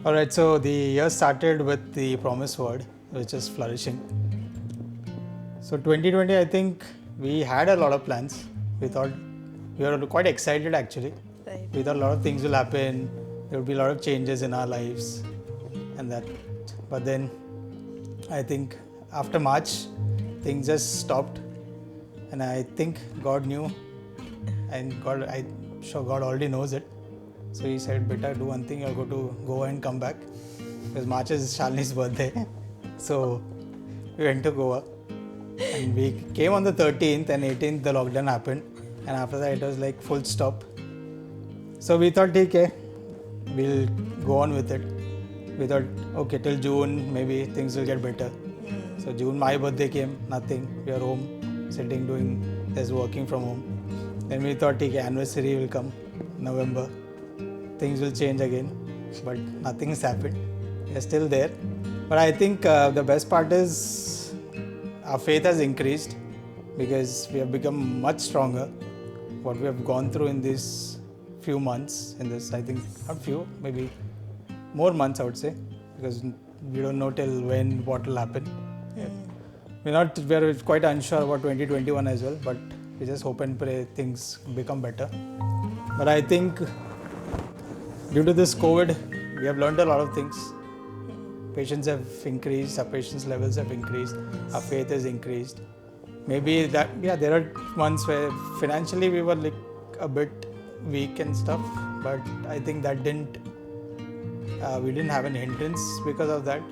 Alright, so the year started with the promise word, which is flourishing. So 2020, I think we had a lot of plans. We thought we were quite excited actually. Right. We thought a lot of things will happen, there would be a lot of changes in our lives and that. But then I think after March, things just stopped. And I think God knew, and I'm sure God already knows it. So he said, "Beta, do one thing. You'll go to Goa and come back, because March is Shalini's birthday." So we went to Goa, and we came on the 13th and 18th. The lockdown happened, and after that it was like full stop. So we thought, okay, we'll go on with it. We thought, okay, till June maybe things will get better. So June, my birthday came, nothing. We are home, sitting, doing this, working from home. Then we thought, okay, anniversary will come, November. Things will change again, but nothing has happened. We are still there. But I think the best part is our faith has increased because we have become much stronger. What we have gone through in these few months, in this, I think, not few, maybe more months, I would say, because we don't know till when what will happen. We're quite unsure about 2021 as well, but we just hope and pray things become better. But I think due to this COVID, we have learned a lot of things. Patience have increased, our patience levels have increased, our faith has increased. Maybe that, there are months where financially we were like a bit weak and stuff, but I think that we didn't have any hindrance because of that.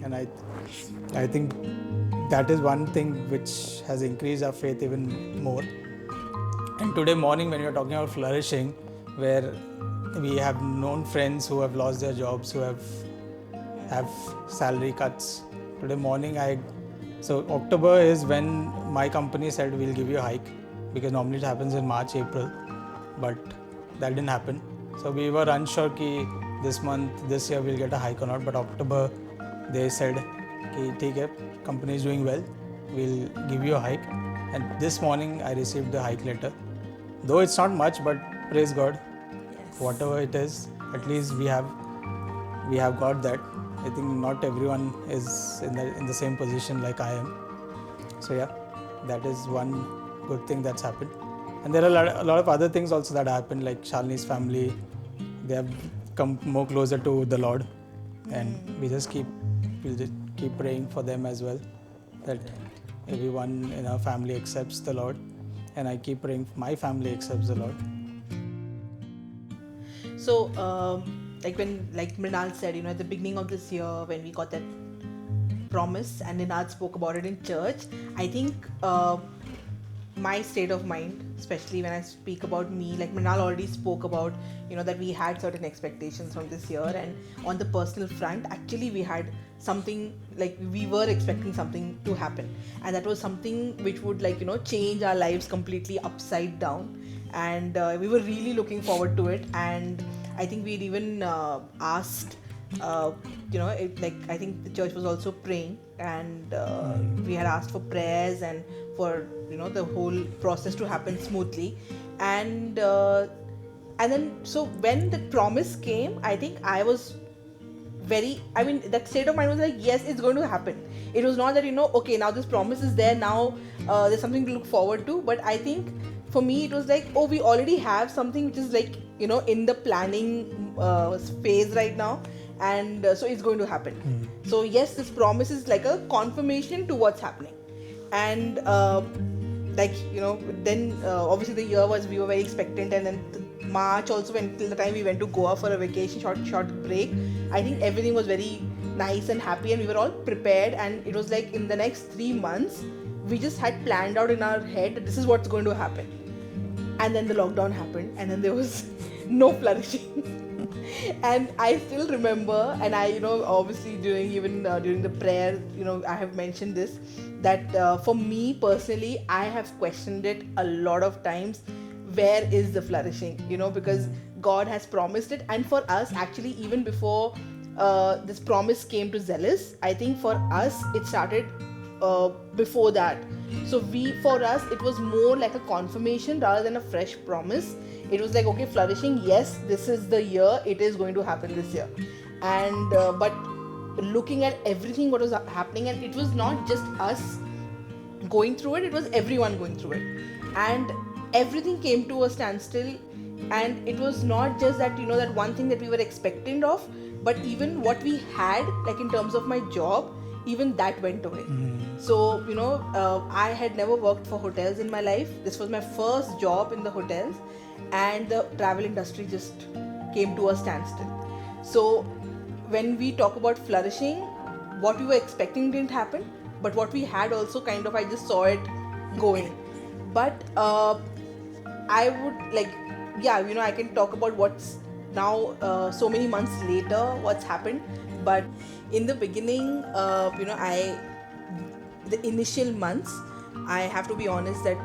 And I think that is one thing which has increased our faith even more. And today morning when we are talking about flourishing, where we have known friends who have lost their jobs, who have salary cuts. Today morning so October is when my company said we'll give you a hike, because normally it happens in March, April, but that didn't happen. So we were unsure ki this year we'll get a hike or not, but October they said ki theek hai, company is doing well, we'll give you a hike. And this morning I received the hike letter. Though it's not much, but praise God. Yes. Whatever it is, at least we have got that. I think not everyone is in the same position like I am. So yeah, that is one good thing that's happened. And there are a lot of other things also that happened, like Shalini's family, they have come more closer to the Lord, and we'll just keep praying for them as well, that everyone in our family accepts the Lord, and I keep praying my family accepts the Lord. So, like Mrinal said, at the beginning of this year when we got that promise and Ninad spoke about it in church, I think my state of mind, especially when I speak about me, like Mrinal already spoke about, that we had certain expectations from this year, and on the personal front, actually we had something, like we were expecting something to happen, and that was something which would change our lives completely upside down, and we were really looking forward to it. And I think we'd even asked, I think the church was also praying, and we had asked for prayers and for the whole process to happen smoothly. And then so when the promise came, I think I was that state of mind was like, yes, it's going to happen. It was not that okay, now this promise is there, now there's something to look forward to. But I think for me it was like, oh, we already have something which is like in the planning phase right now, and so it's going to happen. So yes, this promise is like a confirmation to what's happening. And then obviously the year we were very expectant, and then March also, till the time we went to Goa for a vacation, short break, I think everything was very nice and happy, and we were all prepared. And it was like in the next 3 months we just had planned out in our head that this is what's going to happen. And then the lockdown happened, and then there was no flourishing. And I still remember, and I obviously during the prayer, I have mentioned this, that for me personally, I have questioned it a lot of times. Where is the flourishing? Because God has promised it, and for us actually, even before this promise came to Zealous, I think for us it started before that. So for us, it was more like a confirmation rather than a fresh promise. It was like, okay, flourishing, yes, this is the year, it is going to happen this year. And but looking at everything what was happening, and it was not just us going through it, it was everyone going through it, and everything came to a standstill. And it was not just that, that one thing that we were expectant of, but even what we had, like in terms of my job, even that went away. So I had never worked for hotels in my life. This was my first job in the hotels, and the travel industry just came to a standstill. So when we talk about flourishing, what we were expecting didn't happen, but what we had also kind of, I just saw it going. But I would like, I can talk about what's now so many months later, what's happened. But in the beginning, the initial months, I have to be honest that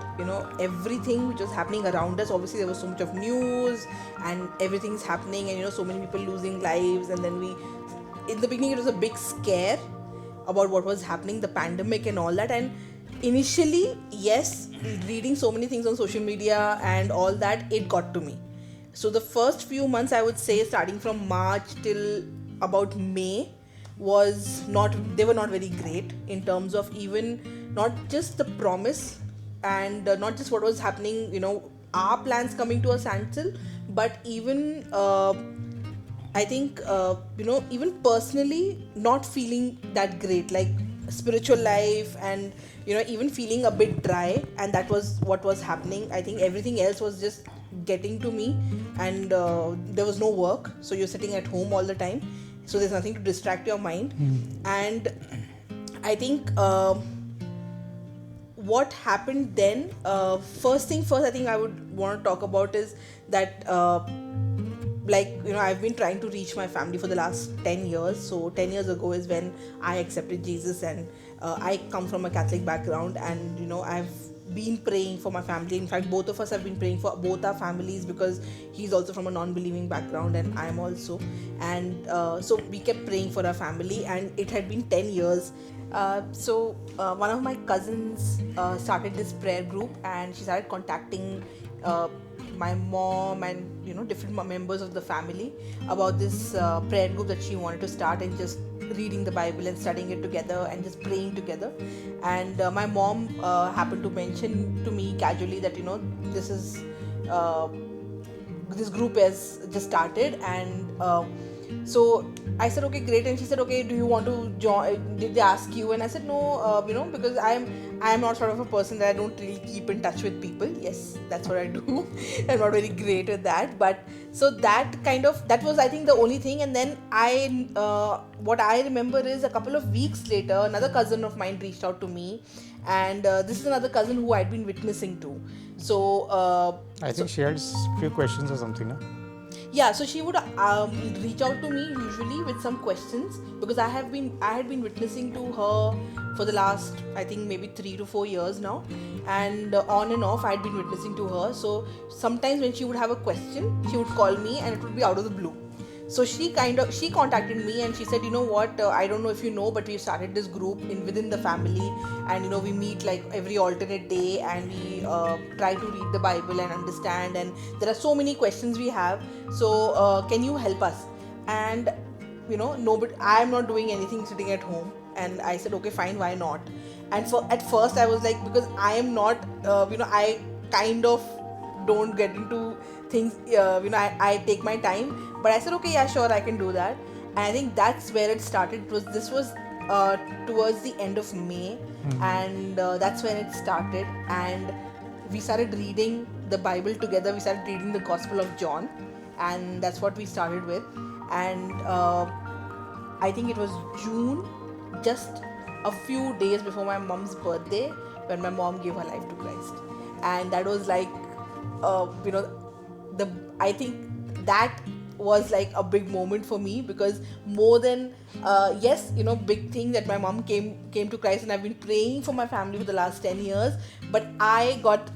everything which was happening around us, obviously there was so much of news and everything's happening, and so many people losing lives. And then in the beginning it was a big scare about what was happening, the pandemic and all that. And initially, yes, reading so many things on social media and all that, it got to me. So the first few months, I would say, starting from March till about May, they were not very great in terms of even not just the promise and not just what was happening, our plans coming to a standstill, but even I think even personally not feeling that great, like spiritual life, and even feeling a bit dry. And that was what was happening. I think everything else was just getting to me, and there was no work, so you're sitting at home all the time, so there's nothing to distract your mind. And I think what happened then, first thing first, I think I would want to talk about is that I've been trying to reach my family for the last 10 years. So 10 years ago is when I accepted Jesus, and I come from a Catholic background, and I've been praying for my family. In fact, both of us have been praying for both our families, because he's also from a non-believing background and I'm also. And so we kept praying for our family, and it had been 10 years. So one of my cousins started this prayer group, and she started contacting my mom and different members of the family about this prayer group that she wanted to start, and just reading the Bible and studying it together and just praying together. And my mom happened to mention to me casually that this is this group has just started. And so I said, okay, great. And she said, okay, do you want to join? Did they ask you? And I said, no, because I am not sort of a person that I don't really keep in touch with people. Yes, that's what I do. I'm not very great at that. But so that was, I think, the only thing. And then what I remember is a couple of weeks later, another cousin of mine reached out to me. And this is another cousin who I'd been witnessing to. So I think she had a few questions or something, no? Yeah, so she would reach out to me usually with some questions, because I had been witnessing to her for the last, I think, maybe 3 to 4 years now, and on and off I had been witnessing to her. So sometimes when she would have a question, she would call me, and it would be out of the blue. So she contacted me, and she said, what, I don't know if you know, but we've started this group within the family, and we meet like every alternate day, and we try to read the Bible and understand, and there are so many questions we have, so can you help us? And no, but I am not doing anything sitting at home. And I said, okay, fine, why not? And at first I was like, because I am not I kind of don't get into things, I take my time. But I said, okay, yeah, sure, I can do that. And I think that's where it started. This was towards the end of May, and that's when it started. And we started reading the Bible together. We started reading the Gospel of John, and that's what we started with. And I think it was June, just a few days before my mom's birthday, when my mom gave her life to Christ. And that was like, I think that was like a big moment for me, because more than yes, big thing that my mom came to Christ, and I've been praying for my family for the last 10 years, but I got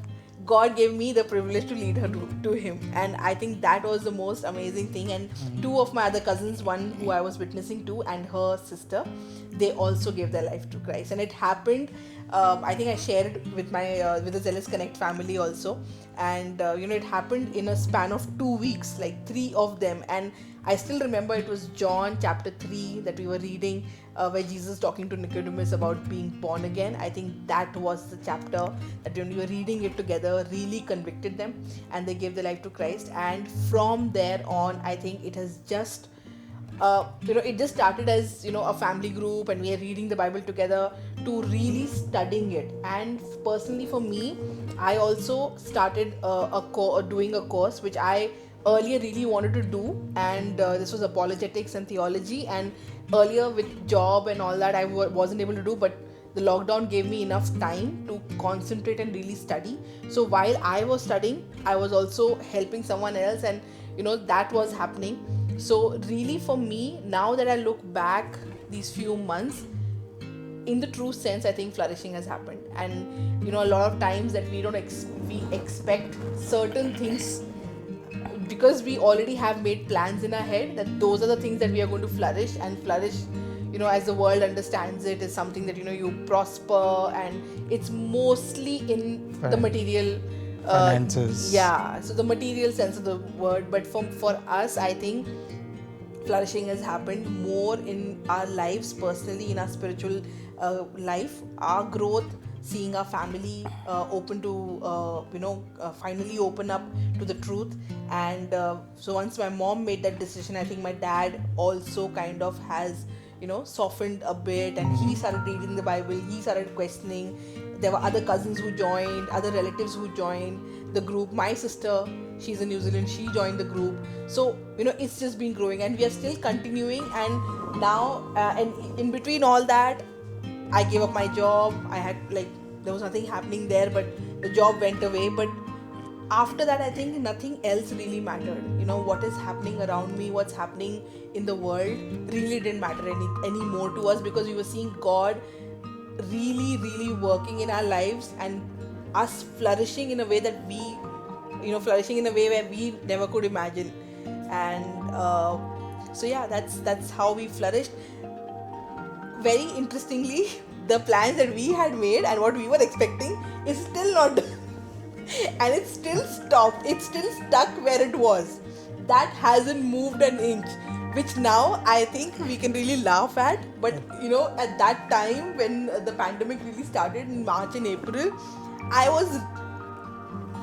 God gave me the privilege to lead her to Him, and I think that was the most amazing thing. And two of my other cousins, one who I was witnessing to, and her sister, they also gave their life to Christ, and it happened. I think I shared it with my with the Zealous Connect family also, and it happened in a span of 2 weeks, like 3 of them, and I still remember it was John chapter 3 that we were reading, where Jesus talking to Nicodemus about being born again. I think that was the chapter that when we were reading it together really convicted them, and they gave their life to Christ. And from there on, I think it has just it just started as a family group, and we are reading the Bible together to really studying it. And personally for me, I also started doing a course which I earlier really wanted to do, and this was apologetics and theology. And earlier with job and all that, I wasn't able to do, but the lockdown gave me enough time to concentrate and really study. So while I was studying, I was also helping someone else, and that was happening. So really for me, now that I look back these few months, in the true sense, I think flourishing has happened. And a lot of times that we don't we expect certain things because we already have made plans in our head that those are the things that we are going to flourish. And flourish, as the world understands it, is something that you prosper, and it's mostly in the material finances. Yeah, so the material sense of the word. But for us, I think flourishing has happened more in our lives personally, in our spiritual life, our growth, seeing our family open to finally open up to the truth. And so once my mom made that decision, I think my dad also kind of has softened a bit, and he started reading the Bible, he started questioning. There were other cousins who joined, other relatives who joined the group. My sister, she's in New Zealand, she joined the group. So it's just been growing, and we are still continuing. And now and in between all that, I gave up my job. I had there was nothing happening there, but the job went away. But after that, I think nothing else really mattered. What is happening around me, what's happening in the world really didn't matter anymore to us, because we were seeing God really, really working in our lives, and us flourishing in a way that we, flourishing in a way where we never could imagine. And so yeah, that's how we flourished. Very interestingly, the plans that we had made and what we were expecting is still not done. And it's still stopped. It's still stuck where it was. That hasn't moved an inch, which now I think we can really laugh at. But at that time when the pandemic really started in March and April, I was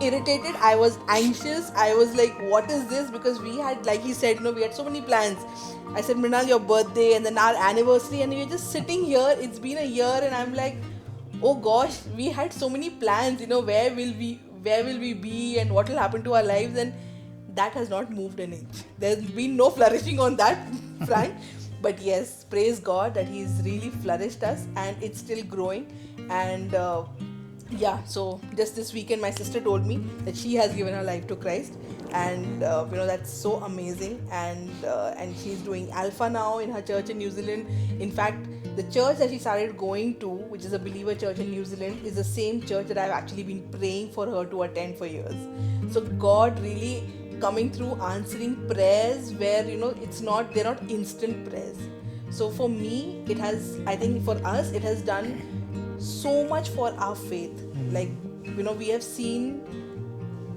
irritated, I was anxious, I was like, what is this? Because we had, like he said, we had so many plans. I said, Mrinal, your birthday and then our anniversary, and we're just sitting here. It's been a year, and I'm like, oh gosh, we had so many plans. Where will we be, and what will happen to our lives? And that has not moved an inch. There's been no flourishing on that front. But yes, praise God that He's really flourished us, and it's still growing. And so just this weekend, my sister told me that she has given her life to Christ, and that's so amazing. And she's doing Alpha now in her church in New Zealand. In fact, the church that she started going to, which is a believer church in New Zealand, is the same church that I've actually been praying for her to attend for years. So God really coming through, answering prayers where they're not instant prayers. So for me, it has, I think for us, it has done so much for our faith. Like we have seen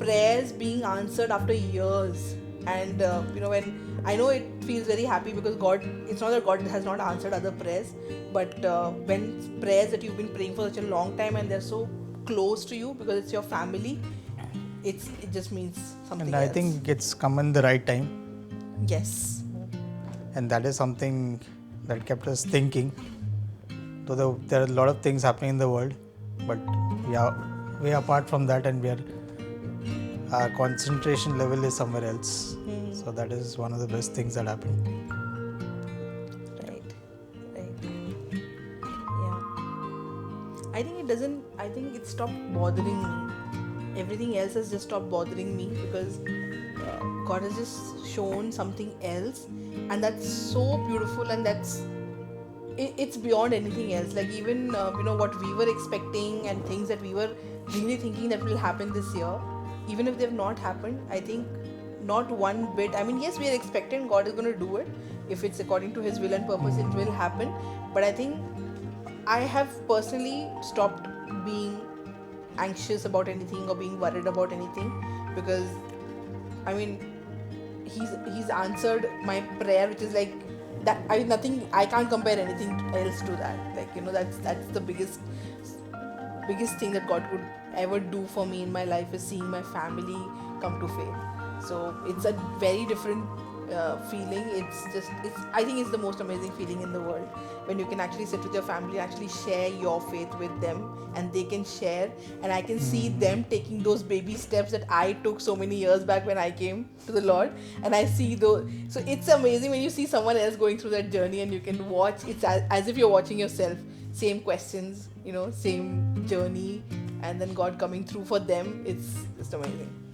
prayers being answered after years. And when I know, it feels very happy, because God, it's not that God has not answered other prayers, but when prayers that you've been praying for such a long time and they're so close to you because it's your family, it just means something and else. I think it's come in the right time. Yes. And that is something that kept us thinking. Though there are a lot of things happening in the world, but we are way apart from that, and our concentration level is somewhere else. So that is one of the best things that happened. Right. Yeah. I think it stopped bothering me. Everything else has just stopped bothering me, because God has just shown something else, and that's so beautiful, and that's it's beyond anything else. Like even what we were expecting and things that we were really thinking that will happen this year, even if they've not happened, I think not one bit. I mean, yes, we are expecting God is going to do it. If it's according to His will and purpose, it will happen. But I think I have personally stopped being anxious about anything or being worried about anything, because I mean, he's answered my prayer, which is like that. I mean, nothing. I can't compare anything else to that. Like that's the biggest thing that God could ever do for me in my life, is seeing my family come to faith. So it's a very different feeling. I think it's the most amazing feeling in the world, when you can actually sit with your family, actually share your faith with them, and they can share, and I can see them taking those baby steps that I took so many years back when I came to the Lord, and I see those. So it's amazing when you see someone else going through that journey, and you can watch. It's as if you're watching yourself. Same questions, same journey, and then God coming through for them. It's just amazing.